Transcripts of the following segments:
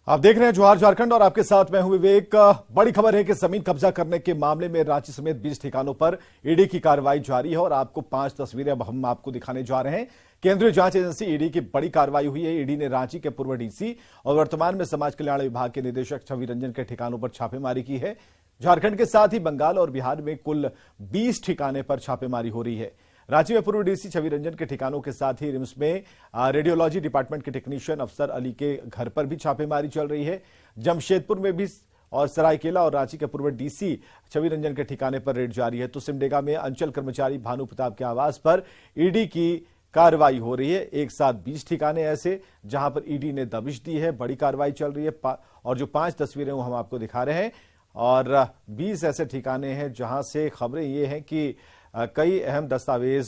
आप देख रहे हैं जोहार झारखंड और आपके साथ मैं हूं विवेक। बड़ी खबर है कि जमीन कब्जा करने के मामले में रांची समेत 20 ठिकानों पर ईडी की कार्रवाई जारी है और आपको 5 तस्वीरें अब हम आपको दिखाने जा रहे हैं। केंद्रीय जांच एजेंसी ईडी की बड़ी कार्रवाई हुई है। ईडी ने रांची के पूर्व डीसी और वर्तमान में समाज कल्याण विभाग के निदेशक छवि रंजन के ठिकानों पर छापेमारी की है। झारखंड के साथ ही बंगाल और बिहार में कुल 20 ठिकाने पर छापेमारी हो रही है। रांची में पूर्व डीसी छवि रंजन के ठिकानों के साथ ही रिम्स में रेडियोलॉजी डिपार्टमेंट के टेक्नीशियन अफसर अली के घर पर भी छापेमारी चल रही है। जमशेदपुर में भी और सरायकेला और रांची के पूर्व डीसी छवि रंजन के ठिकाने पर रेड जारी है। तो सिमडेगा में अंचल कर्मचारी भानु प्रताप के आवास पर ईडी की कार्रवाई हो रही है। एक साथ 20 ठिकाने ऐसे जहां पर ईडी ने दबिश दी है। बड़ी कार्रवाई चल रही है और जो 5 तस्वीरें वो हम आपको दिखा रहे हैं और 20 ऐसे ठिकाने हैं जहां से खबरें ये हैं कि कई अहम दस्तावेज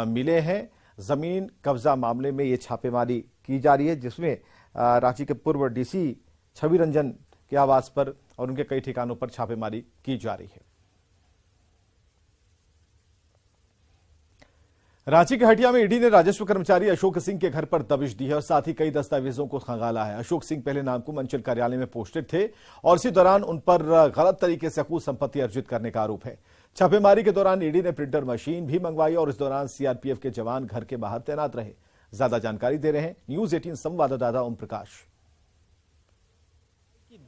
मिले हैं। जमीन कब्जा मामले में ये छापेमारी की जा रही है जिसमें रांची के पूर्व डीसी छवि रंजन के आवास पर और उनके कई ठिकानों पर छापेमारी की जा रही है। रांची के हटिया में ईडी ने राजस्व कर्मचारी अशोक सिंह के घर पर दबिश दी है और साथ ही कई दस्तावेजों को खंगाला है। अशोक सिंह पहले नामकुम अंचल कार्यालय में पोस्टेड थे और इसी दौरान उन पर गलत तरीके से अकूत संपत्ति अर्जित करने का आरोप है। छापेमारी के दौरान ईडी ने प्रिंटर मशीन भी मंगवाई और इस दौरान सीआरपीएफ के जवान घर के बाहर तैनात रहे। ज्यादा जानकारी दे रहे हैं न्यूज 18 संवाददाता ओम प्रकाश।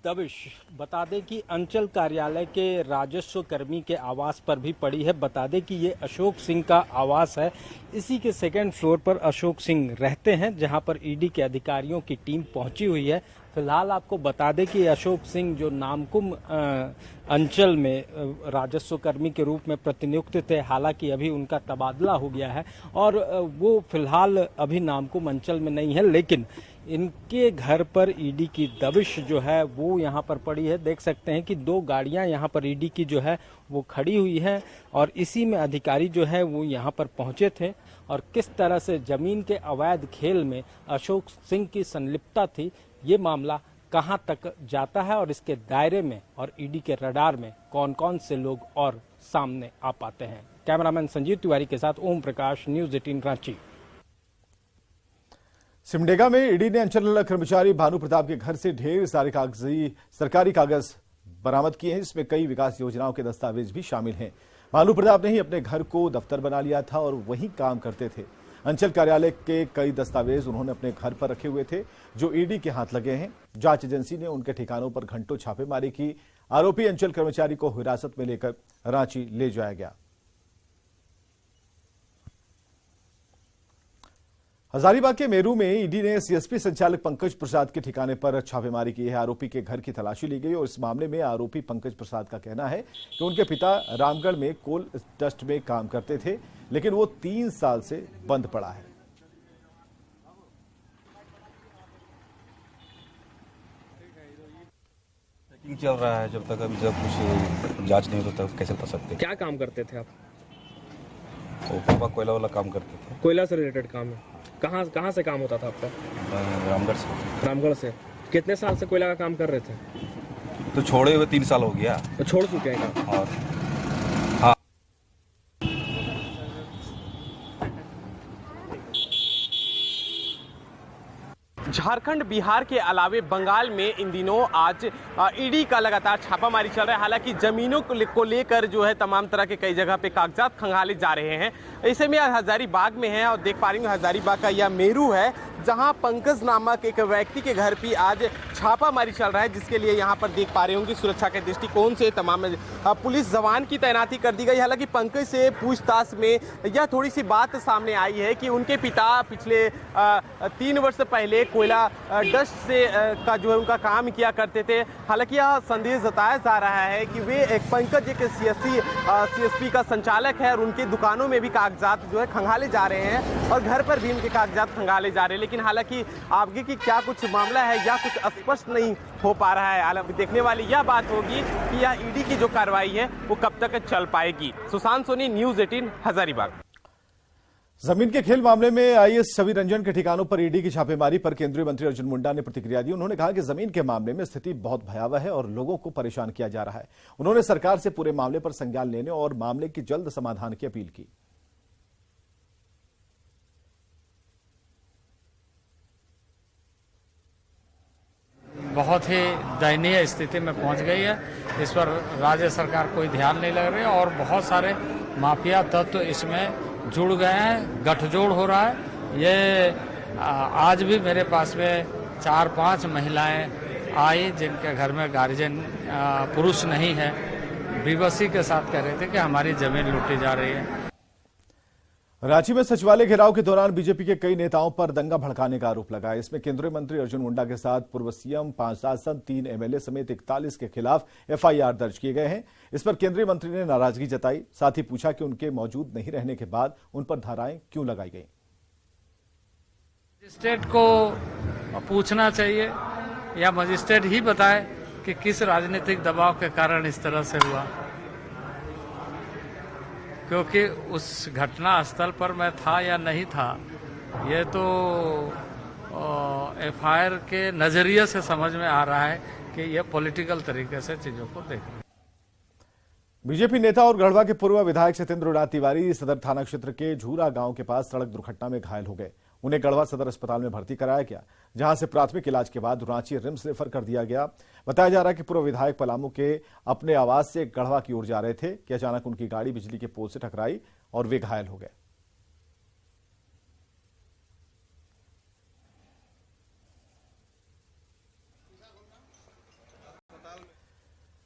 दबिश बता दें कि अंचल कार्यालय के राजस्व कर्मी के आवास पर भी पड़ी है। बता दें कि ये अशोक सिंह का आवास है। इसी के सेकंड फ्लोर पर अशोक सिंह रहते हैं जहां पर ईडी के अधिकारियों की टीम पहुंची हुई है। फिलहाल आपको बता दें कि अशोक सिंह जो नामकुम अंचल में राजस्व कर्मी के रूप में प्रतिनियुक्त थे, हालांकि अभी उनका तबादला हो गया है और वो फिलहाल अभी नामकुम अंचल में नहीं है, लेकिन इनके घर पर ईडी की दबिश जो है वो यहाँ पर पड़ी है। देख सकते हैं कि 2 गाड़ियाँ यहाँ पर ईडी की जो है वो खड़ी हुई हैं और इसी में अधिकारी जो है वो यहाँ पर पहुँचे थे और किस तरह से जमीन के अवैध खेल में अशोक सिंह की संलिप्तता थी, ये मामला कहां तक जाता है और इसके दायरे में और ईडी के रडार में कौन कौन से लोग और सामने आ पाते हैं। कैमरामैन संजीव तिवारी के साथ ओम प्रकाश, न्यूज 18 रांची। सिमडेगा में ईडी ने अंचल कर्मचारी भानु प्रताप के घर से ढेर सारे सरकारी कागज बरामद किए हैं, जिसमें कई विकास योजनाओं के दस्तावेज भी शामिल हैं। भानु प्रताप ने ही अपने घर को दफ्तर बना लिया था और वहीं काम करते थे। अंचल कार्यालय के कई दस्तावेज उन्होंने अपने घर पर रखे हुए थे जो ईडी के हाथ लगे हैं। जांच एजेंसी ने उनके ठिकानों पर घंटों छापेमारी की। आरोपी अंचल कर्मचारी को हिरासत में लेकर रांची ले जाया गया। हजारीबाग के मेरू में ईडी ने सीएसपी संचालक पंकज प्रसाद के ठिकाने पर छापेमारी की है। आरोपी के घर की तलाशी ली गई और इस मामले में आरोपी पंकज प्रसाद का कहना है कि उनके पिता रामगढ़ में कोल डस्ट में काम करते थे, लेकिन वो 3 साल से बंद पड़ा है। चेकिंग चल रहा है, जब कुछ जांच नहीं होता तब कैसे पता सकते। क्या काम करते थे आप? वो पापा कोयला वाला काम करते थे। कोयला से रिलेटेड काम है। कहाँ से काम होता था आपका? रामगढ़ से। रामगढ़ से। कितने साल से कोयला का काम कर रहे थे? तो छोड़े हुए 3 साल हो गया। तो छोड़ चुके हैं काम? और झारखंड, बिहार के अलावे बंगाल में इन दिनों आज ईडी का लगातार छापामारी चल रहा है। हालांकि जमीनों को लेकर जो है तमाम तरह के कई जगह पे कागजात खंगाले जा रहे हैं। ऐसे में हजारीबाग में है और देख पा रही हूँ हजारीबाग का यह मेरू है जहां पंकज नामक एक व्यक्ति के घर पे आज छापामारी चल रहा है, जिसके लिए यहां पर देख पा रहे होंगे सुरक्षा के दृष्टिकोण से तमाम पुलिस जवान की तैनाती कर दी गई। हालांकि पंकज से पूछताछ में यह थोड़ी सी बात सामने आई है कि उनके पिता पिछले 3 वर्ष पहले कोयला डस्ट से का जो है उनका काम किया करते थे। हालांकि यह संदेश जताया जा रहा है कि वे एक पंकज एक सीएसपी का संचालक है और उनकी दुकानों में भी कागजात जो है खंगाले जा रहे हैं और घर पर भी उनके कागजात खंगाले जा रहे हैं। लेकिन हालांकि आगे की क्या कुछ मामला है या कुछ स्पष्ट नहीं हो पा रहा है। हालांकि देखने वाली यह बात होगी कि यह ईडी की जो कार्रवाई है वो कब तक चल पाएगी। सुशांत सोनी, न्यूज 18 हजारीबाग। जमीन के खेल मामले में आईएएस छवि रंजन के ठिकानों पर ईडी की छापेमारी पर केंद्रीय मंत्री अर्जुन मुंडा ने प्रतिक्रिया दी। उन्होंने कहा कि जमीन के मामले में स्थिति बहुत भयावह है और लोगों को परेशान किया जा रहा है। उन्होंने सरकार से पूरे मामले पर संज्ञान लेने और मामले की जल्द समाधान की अपील की। बहुत ही दयनीय स्थिति में पहुंच गई है। इस पर राज्य सरकार कोई ध्यान नहीं लग रही है और बहुत सारे माफिया तत्व इसमें जुड़ गए हैं, गठजोड़ हो रहा है। ये आज भी मेरे पास में 4-5 महिलाएं आई जिनके घर में गार्जियन पुरुष नहीं है, बेबसी के साथ कह रहे थे कि हमारी जमीन लूटी जा रही है। रांची में सचिवालय घेराव के दौरान बीजेपी के कई नेताओं पर दंगा भड़काने का आरोप लगा। इसमें केंद्रीय मंत्री अर्जुन मुंडा के साथ पूर्व सीएम, 5 सांसद, 3 एमएलए समेत 41 के खिलाफ एफआईआर दर्ज किए गए हैं। इस पर केंद्रीय मंत्री ने नाराजगी जताई, साथ ही पूछा कि उनके मौजूद नहीं रहने के बाद उन पर धाराएं क्यों लगाई गई। मजिस्ट्रेट को पूछना चाहिए या मजिस्ट्रेट ही बताए कि किस राजनीतिक दबाव के कारण इस तरह से हुआ, क्योंकि उस घटना स्थल पर मैं था या नहीं था ये तो एफआईआर के नजरिए से समझ में आ रहा है कि ये पॉलिटिकल तरीके से चीजों को देख रहे हैं। बीजेपी नेता और गढ़वा के पूर्व विधायक सत्येंद्रनाथ तिवारी सदर थाना क्षेत्र के झूरा गांव के पास सड़क दुर्घटना में घायल हो गए। उन्हें गढ़वा सदर अस्पताल में भर्ती कराया गया, जहां से प्राथमिक इलाज के बाद रांची रिम्स रेफर कर दिया गया। बताया जा रहा है कि पूर्व विधायक पलामू के अपने आवास से गढ़वा की ओर जा रहे थे कि अचानक उनकी गाड़ी बिजली के पोल से टकराई और वे घायल हो गए।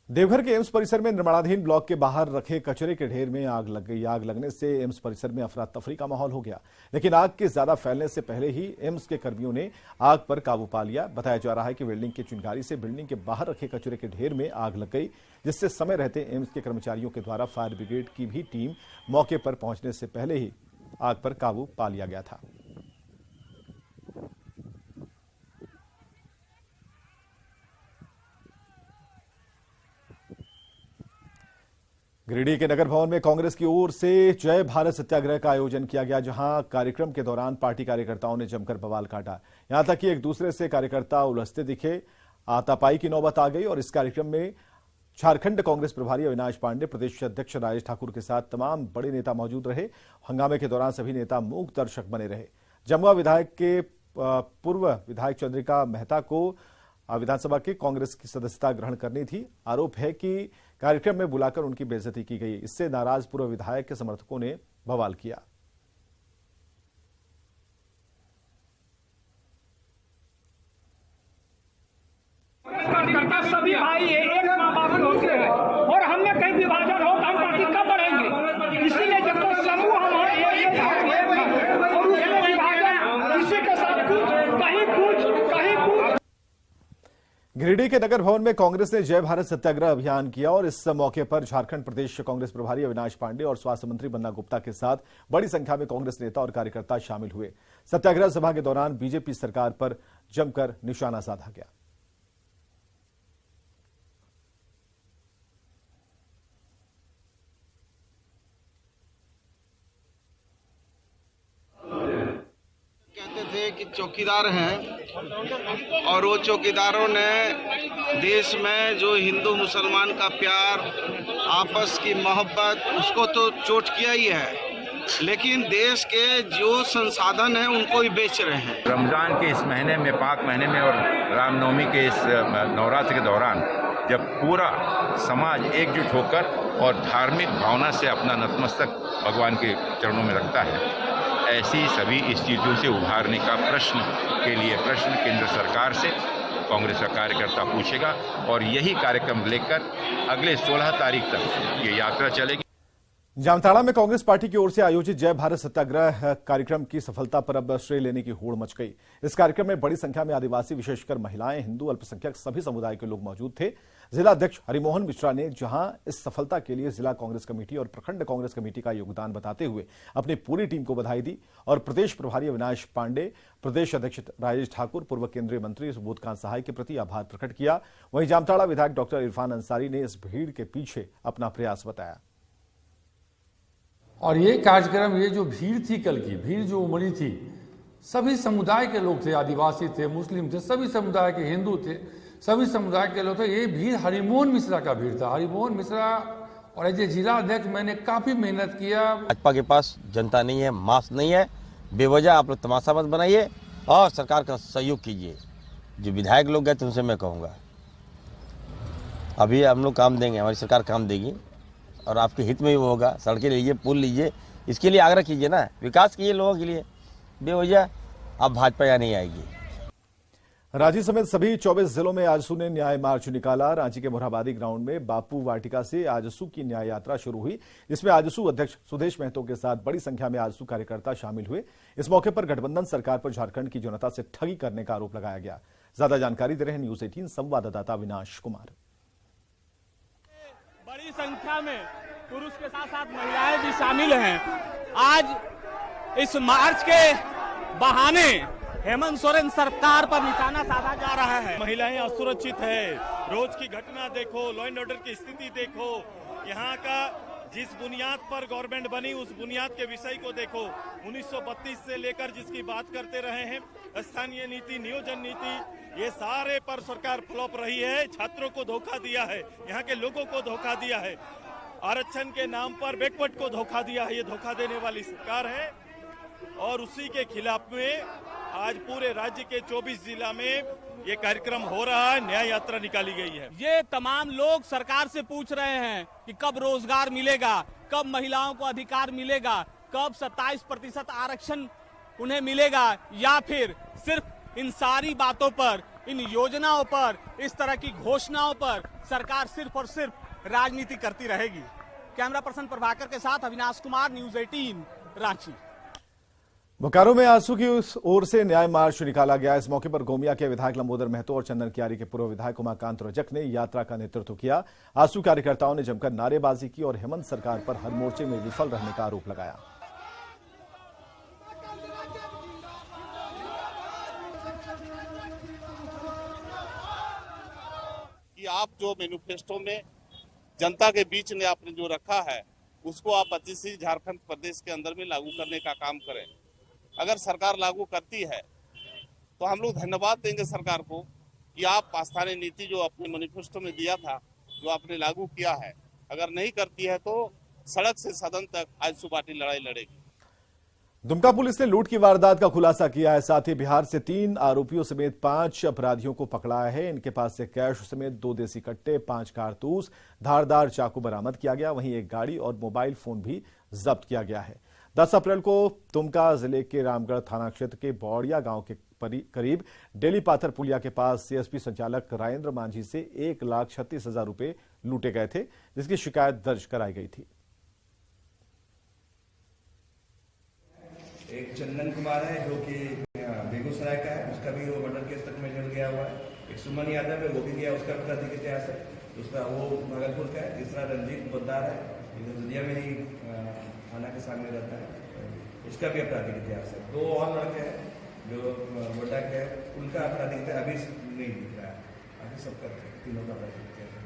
देवघर के एम्स परिसर में निर्माणाधीन ब्लॉक के बाहर रखे कचरे के ढेर में आग लग गई। आग लगने से एम्स परिसर में अफरा तफरी का माहौल हो गया, लेकिन आग के ज्यादा फैलने से पहले ही एम्स के कर्मियों ने आग पर काबू पा लिया। बताया जा रहा है कि बिल्डिंग की चिंगारी से बिल्डिंग के बाहर रखे कचरे के ढेर में आग लग गई, जिससे समय रहते एम्स के कर्मचारियों के द्वारा फायर ब्रिगेड की भी टीम मौके पर पहुंचने से पहले ही आग पर काबू पा लिया गया था। गिरिडीह के नगर भवन में कांग्रेस की ओर से जय भारत सत्याग्रह का आयोजन किया गया, जहां कार्यक्रम के दौरान पार्टी कार्यकर्ताओं ने जमकर बवाल काटा। यहां तक कि एक दूसरे से कार्यकर्ता उलझते दिखे, हाथापाई की नौबत आ गई और इस कार्यक्रम में झारखंड कांग्रेस प्रभारी अविनाश पांडे, प्रदेश अध्यक्ष राजेश ठाकुर के साथ तमाम बड़े नेता मौजूद रहे। हंगामे के दौरान सभी नेता मूक दर्शक बने रहे। जमुआ विधायक के पूर्व विधायक चंद्रिका मेहता को विधानसभा के कांग्रेस की सदस्यता ग्रहण करनी थी। आरोप है कि कार्यक्रम में बुलाकर उनकी बेइज्जती की गई। इससे नाराज पूर्व विधायक के समर्थकों ने बवाल किया। सभी भाई एक माँ बाप होते हैं और हमने कहीं विभाजन हो हम पार्टी कब बढ़ेंगे। इसीलिए जब तो समूह हम और उसमें विभाजन किसी के साथ कहीं कुछ। गिरिडीह के नगर भवन में कांग्रेस ने जय भारत सत्याग्रह अभियान किया और इस मौके पर झारखंड प्रदेश कांग्रेस प्रभारी अविनाश पांडे और स्वास्थ्य मंत्री बन्ना गुप्ता के साथ बड़ी संख्या में कांग्रेस नेता और कार्यकर्ता शामिल हुए। सत्याग्रह सभा के दौरान बीजेपी सरकार पर जमकर निशाना साधा गया। कि चौकीदार हैं और वो चौकीदारों ने देश में जो हिंदू मुसलमान का प्यार, आपस की मोहब्बत, उसको तो चोट किया ही है, लेकिन देश के जो संसाधन हैं उनको भी बेच रहे हैं। रमजान के इस महीने में, पाक महीने में और रामनवमी के इस नवरात्र के दौरान जब पूरा समाज एकजुट होकर और धार्मिक भावना से अपना नतमस्तक भगवान के चरणों में रखता है, ऐसी सभी स्थितियों से उभारने का प्रश्न केंद्र सरकार से कांग्रेस का कार्यकर्ता पूछेगा और यही कार्यक्रम लेकर अगले 16 तारीख तक ये यात्रा चलेगी। जामताड़ा में कांग्रेस पार्टी की ओर से आयोजित जय भारत सत्याग्रह कार्यक्रम की सफलता पर अब श्रेय लेने की होड़ मच गई। इस कार्यक्रम में बड़ी संख्या में आदिवासी, विशेषकर महिलाएं, हिंदू, अल्पसंख्यक सभी समुदाय के लोग मौजूद थे। जिला अध्यक्ष हरिमोहन मिश्रा ने जहां इस सफलता के लिए जिला कांग्रेस कमेटी और प्रखंड कांग्रेस कमेटी का योगदान बताते हुए अपनी पूरी टीम को बधाई दी और प्रदेश प्रभारी अविनाश पांडे, प्रदेश अध्यक्ष राजेश ठाकुर, पूर्व केंद्रीय मंत्री सुबोधकांत सहाय के प्रति आभार प्रकट किया। वहीं जामताड़ा विधायक डॉक्टर इरफान अंसारी ने इस भीड़ के पीछे अपना प्रयास बताया। और ये कार्यक्रम, ये जो भीड़ थी, कल की भीड़ जो उमड़ी थी, सभी समुदाय के लोग थे, आदिवासी थे, मुस्लिम थे, सभी समुदाय के, हिंदू थे, सभी समुदाय के लोग थे। ये भीड़ हरिमोहन मिश्रा का भीड़ था। हरिमोहन मिश्रा और एज ए जिला अध्यक्ष मैंने काफी मेहनत किया। भाजपा के पास जनता नहीं है, मास नहीं है, बेवजह आप लोग तमाशा मत बनाइए और सरकार का सहयोग कीजिए। जो विधायक लोग गए थे उनसे मैं कहूँगा अभी हम लोग काम देंगे, हमारी सरकार काम देगी और आपके हित में ही वो होगा। सड़कें लीजिए, पुल लीजिए, इसके लिए आग्रह कीजिए ना, विकास कीजिए लोगों के लिए। बेवजह अब भाजपा यहाँ नहीं आएगी। रांची समेत सभी 24 जिलों में आजसू ने न्याय मार्च निकाला। रांची के मोरहाबादी ग्राउंड में बापू वाटिका से आजसू की न्याय यात्रा शुरू हुई, जिसमें आजसू अध्यक्ष सुदेश महतो के साथ बड़ी संख्या में आजसू कार्यकर्ता शामिल हुए। इस मौके पर गठबंधन सरकार पर झारखंड की जनता से ठगी करने का आरोप लगाया गया। ज्यादा जानकारी दे रहे हैं न्यूज 18 संवाददाता अविनाश कुमार। बड़ी संख्या में पुरुष के साथ साथ महिलाएं भी शामिल हैं। आज इस मार्च के बहाने हेमंत सोरेन सरकार पर निशाना साधा जा रहा है। महिलाएं असुरक्षित है, रोज की घटना देखो, लॉ एंड ऑर्डर की स्थिति देखो, यहाँ का जिस बुनियाद पर गवर्नमेंट बनी उस बुनियाद के विषय को देखो। 1932 से लेकर जिसकी बात करते रहे हैं, स्थानीय नीति, नियोजन नीति, ये सारे पर सरकार फ्लॉप रही है। छात्रों को धोखा दिया है, यहाँ के लोगों को धोखा दिया है, आरक्षण के नाम पर बैकवर्ड को धोखा दिया है। ये धोखा देने वाली सरकार है और उसी के खिलाफ में आज पूरे राज्य के 24 जिला में ये कार्यक्रम हो रहा है, न्याय यात्रा निकाली गई है। ये तमाम लोग सरकार से पूछ रहे हैं कि कब रोजगार मिलेगा, कब महिलाओं को अधिकार मिलेगा, कब 27% आरक्षण उन्हें मिलेगा, या फिर सिर्फ इन सारी बातों पर, इन योजनाओं पर, इस तरह की घोषणाओं पर सरकार सिर्फ और सिर्फ राजनीति करती रहेगी। कैमरा पर्सन प्रभाकर के साथ अविनाश कुमार, न्यूज 18 रांची। बोकारो में आजसू की ओर से न्याय मार्च निकाला गया। इस मौके पर गोमिया के विधायक लंबोदर महतो और चंदन कियारी के पूर्व विधायक उमाकांत रजक ने यात्रा का नेतृत्व किया। आजसू कार्यकर्ताओं ने जमकर नारेबाजी की और हेमंत सरकार पर हर मोर्चे में विफल रहने का आरोप लगाया। कि आप जो मैनिफेस्टो में जनता के बीच में आपने जो रखा है उसको आप अतिशी झारखंड प्रदेश के अंदर में लागू करने का काम करें। अगर सरकार लागू करती है तो हम लोग धन्यवाद देंगे सरकार को कि आप स्थानीय नीति जो अपने मैनिफेस्टो में दिया था, जो आपने लागू किया है, अगर नहीं करती है तो सड़क से सदन तक आजसू पार्टी लड़ाई लड़ेगी। दुमका पुलिस ने लूट की वारदात का खुलासा किया है। साथ ही बिहार से 3 आरोपियों समेत 5 अपराधियों को पकड़ा है। इनके पास से कैश समेत 2 देसी कट्टे, 5 कारतूस, धारदार चाकू बरामद किया गया। वहीं एक गाड़ी और मोबाइल फोन भी जब्त किया गया है। 10 अप्रैल को दुमका जिले के रामगढ़ थाना क्षेत्र के बौड़िया गांव के करीब डेली पाथर पुलिया के पास सीएसपी संचालक राजेंद्र मांझी से 1,36,000 रुपए लूटे गए थे, जिसकी शिकायत दर्ज कराई गई थी। एक चंदन कुमार है जो कि बेगूसराय का है, उसका भी वो मर्डर केस तक में जल गया हुआ है। एक सुमन यादव है, वो भी गया, उसका अपराधिक इतिहास है, उसका वो भागलपुर का है। तीसरा रंजीत पोद्दार है, दुनिया में ही थाना के सामने रहता है, उसका भी आपराधिक इतिहास है। 2 और लड़के हैं जो गोड्डा के हैं, उनका आपराधिक इतिहास अभी नहीं दिख रहा है, अभी सबका तीनों का आपराधिक इतिहास है।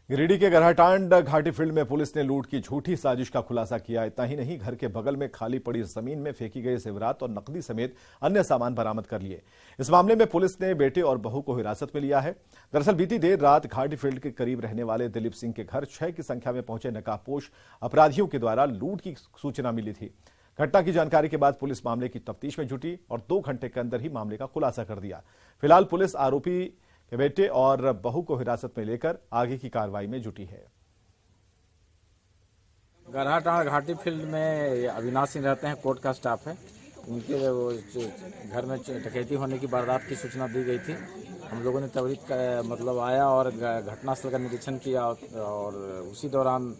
गिरिडीह के गरहाटांड घाटी फील्ड में पुलिस ने लूट की झूठी साजिश का खुलासा किया। इतना ही नहीं, घर के बगल में खाली पड़ी जमीन में फेंकी गई जेवरात और नकदी समेत अन्य सामान बरामद कर लिए। इस मामले में पुलिस ने बेटे और बहू को हिरासत में लिया है। दरअसल बीती देर रात घाटी फील्ड के करीब रहने वाले दिलीप सिंह के घर 6 की संख्या में पहुंचे नकाबपोश अपराधियों के द्वारा लूट की सूचना मिली थी। घटना की जानकारी के बाद पुलिस मामले की तफ्तीश में जुटी और 2 घंटे के अंदर ही मामले का खुलासा कर दिया। फिलहाल पुलिस आरोपी के बेटे और बहू को हिरासत में लेकर आगे की कार्रवाई में जुटी है। गरहाटांड घाटी फील्ड में अविनाश सिंह रहते हैं, कोर्ट का स्टाफ है। उनके घर में डकैती होने की वारदात की सूचना दी गई थी। हम लोगों ने त्वरित मतलब आया और घटनास्थल का निरीक्षण किया और उसी दौरान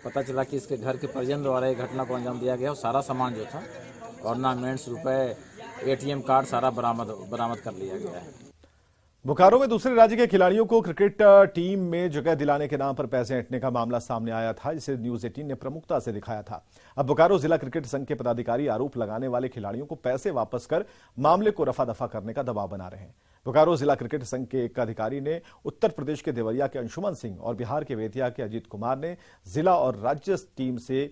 पता चला कि इसके घर के परिजन द्वारा एक घटना को अंजाम दिया गया और सारा सामान जो था, ऑर्नामेंट्स, रुपए, ATM कार्ड सारा बरामद कर लिया गया है। बोकारो में दूसरे राज्य के खिलाड़ियों को क्रिकेट टीम में जगह दिलाने के नाम पर पैसे ऐंठने का मामला सामने आया था, जिसे न्यूज 18 ने प्रमुखता से दिखाया था। अब बोकारो जिला क्रिकेट संघ के पदाधिकारी आरोप लगाने वाले खिलाड़ियों को पैसे वापस कर मामले को रफा दफा करने का दबाव बना रहे हैं। बोकारो जिला क्रिकेट संघ के एक अधिकारी ने उत्तर प्रदेश के देवरिया के अंशुमन सिंह और बिहार के बेतिया के अजीत कुमार ने जिला और राज्य टीम से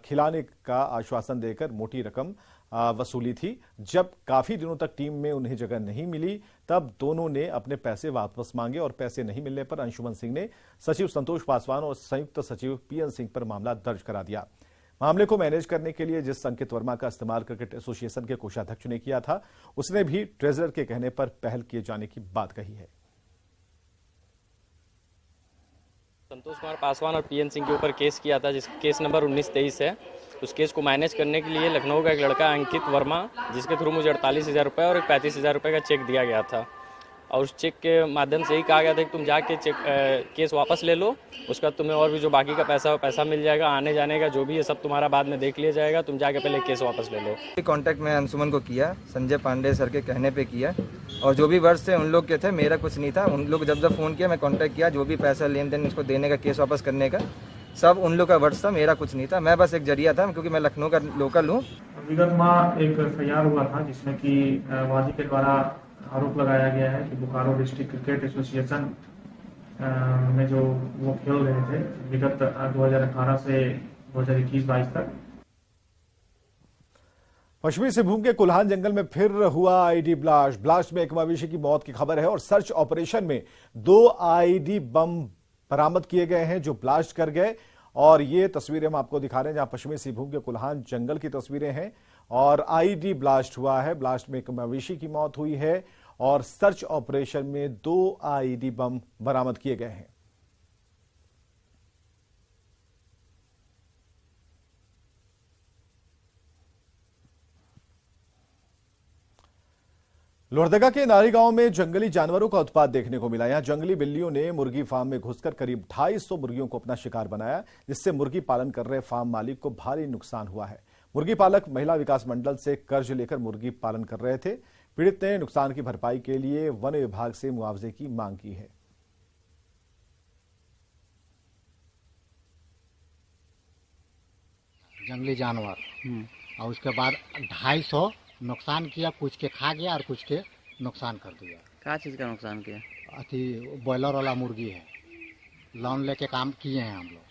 खिलाने का आश्वासन देकर मोटी रकम वसूली थी। जब काफी दिनों तक टीम में उन्हें जगह नहीं मिली, तब दोनों ने अपने पैसे वापस मांगे और पैसे नहीं मिलने पर अंशुमन सिंह ने सचिव संतोष पासवान और संयुक्त सचिव PN सिंह पर मामला दर्ज करा दिया। मामले को मैनेज करने के लिए जिस अंकित वर्मा का इस्तेमाल क्रिकेट एसोसिएशन के कोषाध्यक्ष ने किया था, उसने भी ट्रेजरर के कहने पर पहल किए जाने की बात कही है। संतोष कुमार पासवान और पीएन सिंह के ऊपर केस किया था, जिस केस नंबर 1923 है। उस केस को मैनेज करने के लिए लखनऊ का एक लड़का अंकित वर्मा, जिसके थ्रू मुझे 48,000 रुपये और एक 35,000 रुपये का चेक दिया गया था, और उस चेक के माध्यम से यही कहा गया था कि तुम जाके केस वापस ले लो, उसका तुम्हें और भी जो बाकी का पैसा मिल जाएगा, आने जाने का जो भी है सब तुम्हारा बाद में देख लिया जाएगा, तुम जाके पहले केस वापस ले लो। कांटेक्ट में अंशुमन को किया, संजय पांडे सर के कहने पे किया, और जो भी वर्ड्स थे उन लोग के थे, मेरा कुछ नहीं था। उन लोग जब फ़ोन किया मैं कांटेक्ट किया, जो भी पैसा लेन देन उसको देने का, केस वापस करने का, सब उन लोग का वर्ड्स था, मेरा कुछ नहीं था। मैं बस एक जरिया था, क्योंकि मैं लखनऊ का लोकल हूँ। विगत माह एक FIR हुआ था, जिसमें कि वादी के द्वारा आरोप लगाया गया है कि बोकारो डिस्ट्रिक्ट क्रिकेट एसोसिएशन में जो वो खेल रहे थे विगत 2018 से 2021-22 तक। पश्चिमी सिंहभूम के कुल्हान जंगल में फिर हुआ आईडी ब्लास्ट में एक मवेशी की मौत की खबर है और सर्च ऑपरेशन में 2 आईडी बम बरामद किए गए हैं जो ब्लास्ट कर गए। और ये तस्वीरें हम आपको दिखा रहे हैं जहां पश्चिमी सिंहभूम के कुल्हान जंगल की तस्वीरें हैं और आईडी ब्लास्ट हुआ है। ब्लास्ट में एक मवेशी की मौत हुई है और सर्च ऑपरेशन में 2 आईडी बम बरामद किए गए हैं। लोहरदगा के नारी गांव में जंगली जानवरों का उत्पात देखने को मिला। यहां जंगली बिल्लियों ने मुर्गी फार्म में घुसकर करीब 250 मुर्गियों को अपना शिकार बनाया, जिससे मुर्गी पालन कर रहे फार्म मालिक को भारी नुकसान हुआ है। मुर्गी पालक महिला विकास मंडल से कर्ज लेकर मुर्गी पालन कर रहे थे। पीड़ित ने नुकसान की भरपाई के लिए वन विभाग से मुआवजे की मांग की है। जंगली जानवर और उसके बाद 250 नुकसान किया, कुछ के खा गया और कुछ के नुकसान कर दिया। क्या चीज़ का नुकसान किया? अति बॉयलर वाला मुर्गी है, लोन लेके काम किए हैं हम लोग।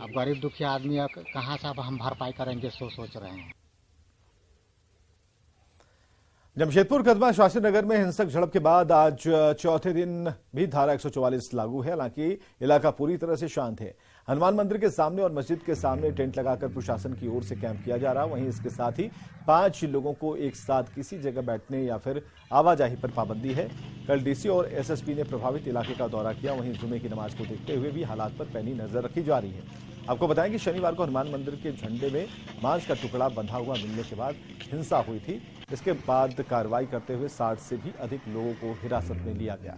अब गरीब दुखिया आदमी कहाँ से अब हम भरपाई करेंगे सोच रहे हैं। जमशेदपुर कस्बा शास्त्री नगर में हिंसक झड़प के बाद आज चौथे दिन भी धारा 144 लागू है। हालांकि इलाका पूरी तरह से शांत है। हनुमान मंदिर के सामने और मस्जिद के सामने टेंट लगाकर प्रशासन की ओर से कैंप किया जा रहा। वहीं इसके साथ ही 5 लोगों को एक साथ किसी जगह बैठने या फिर आवाजाही पर पाबंदी है। कल डीसी और एसएसपी ने प्रभावित इलाके का दौरा किया। वहीं जुमे की नमाज को देखते हुए भी हालात पर पैनी नजर रखी जा रही है। आपको बताएं कि शनिवार को हनुमान मंदिर के झंडे में मांस का टुकड़ा बंधा हुआ मिलने के बाद हिंसा हुई थी। इसके बाद कार्रवाई करते हुए 60 से भी अधिक लोगों को हिरासत में लिया गया।